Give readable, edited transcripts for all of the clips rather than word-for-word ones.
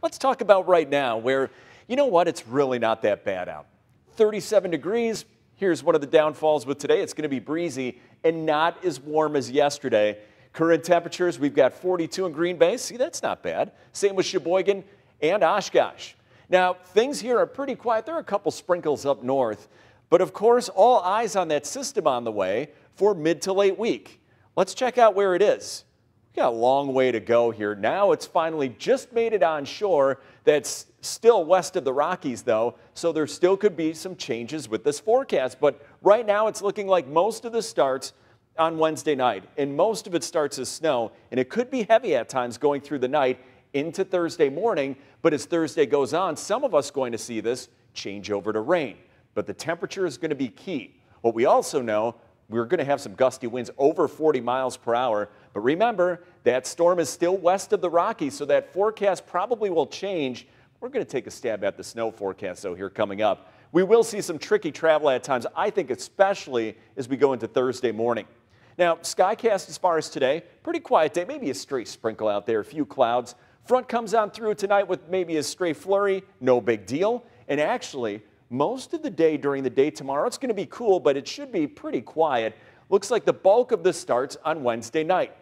let's talk about right now where, you know what, it's really not that bad out. 37 degrees. Here's one of the downfalls with today. It's going to be breezy and not as warm as yesterday. Current temperatures, we've got 42 in Green Bay. See, that's not bad. Same with Sheboygan and Oshkosh. Now, things here are pretty quiet. There are a couple sprinkles up north. But of course, all eyes on that system on the way for mid to late week. Let's check out where it is. We've got a long way to go here. Now it's finally just made it on shore. That's still west of the Rockies, though, so there still could be some changes with this forecast. But right now it's looking like most of this starts on Wednesday night, and most of it starts as snow, and it could be heavy at times going through the night into Thursday morning. But as Thursday goes on, some of us going to see this change over to rain. But the temperature is going to be key. What we also know, we're going to have some gusty winds over 40 miles per hour. But remember, that storm is still west of the Rockies, so that forecast probably will change. We're going to take a stab at the snow forecast, though, here coming up. We will see some tricky travel at times, I think, especially as we go into Thursday morning. Now, SkyCast as far as today, pretty quiet day, maybe a stray sprinkle out there, a few clouds. Front comes on through tonight with maybe a stray flurry, no big deal. And actually, most of the day during the day tomorrow, it's going to be cool, but it should be pretty quiet. Looks like the bulk of this starts on Wednesday night.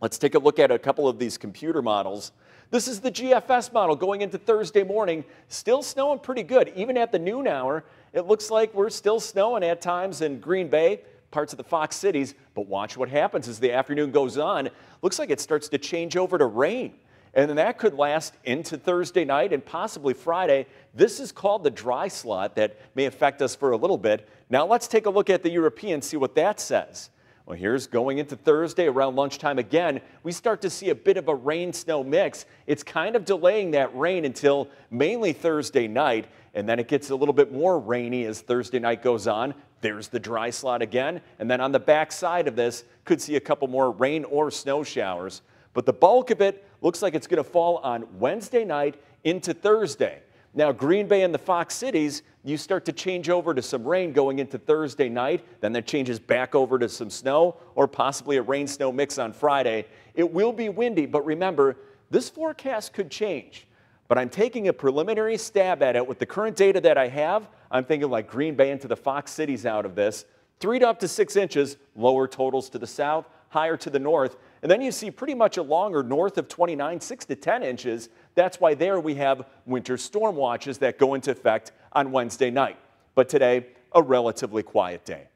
Let's take a look at a couple of these computer models. This is the GFS model going into Thursday morning. Still snowing pretty good. Even at the noon hour, it looks like we're still snowing at times in Green Bay, parts of the Fox cities. But watch what happens as the afternoon goes on. Looks like it starts to change over to rain. And then that could last into Thursday night and possibly Friday. This is called the dry slot that may affect us for a little bit. Now let's take a look at the European, see what that says. Well, here's going into Thursday around lunchtime again. We start to see a bit of a rain-snow mix. It's kind of delaying that rain until mainly Thursday night, and then it gets a little bit more rainy as Thursday night goes on. There's the dry slot again, and then on the back side of this, could see a couple more rain or snow showers. But the bulk of it looks like it's going to fall on Wednesday night into Thursday. Now, Green Bay and the Fox cities, you start to change over to some rain going into Thursday night. Then that changes back over to some snow or possibly a rain-snow mix on Friday. It will be windy, but remember, this forecast could change. But I'm taking a preliminary stab at it with the current data that I have. I'm thinking like Green Bay into the Fox cities out of this. 3 to up to 6 inches, lower totals to the south, higher to the north. And then you see pretty much a longer north of 29, 6 to 10 inches. That's why there we have winter storm watches that go into effect on Wednesday night. But today, a relatively quiet day.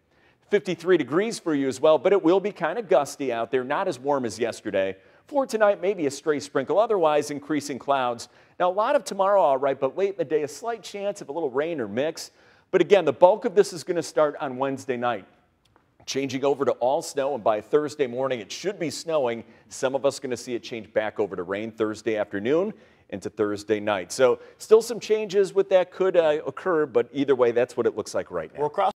53 degrees for you as well, but it will be kind of gusty out there, not as warm as yesterday. For tonight, maybe a stray sprinkle, otherwise increasing clouds. Now, a lot of tomorrow, all right, but late in the day, a slight chance of a little rain or mix. But again, the bulk of this is going to start on Wednesday night. Changing over to all snow, and by Thursday morning, it should be snowing. Some of us are going to see it change back over to rain Thursday afternoon into Thursday night. So still some changes with that could occur, but either way, that's what it looks like right now.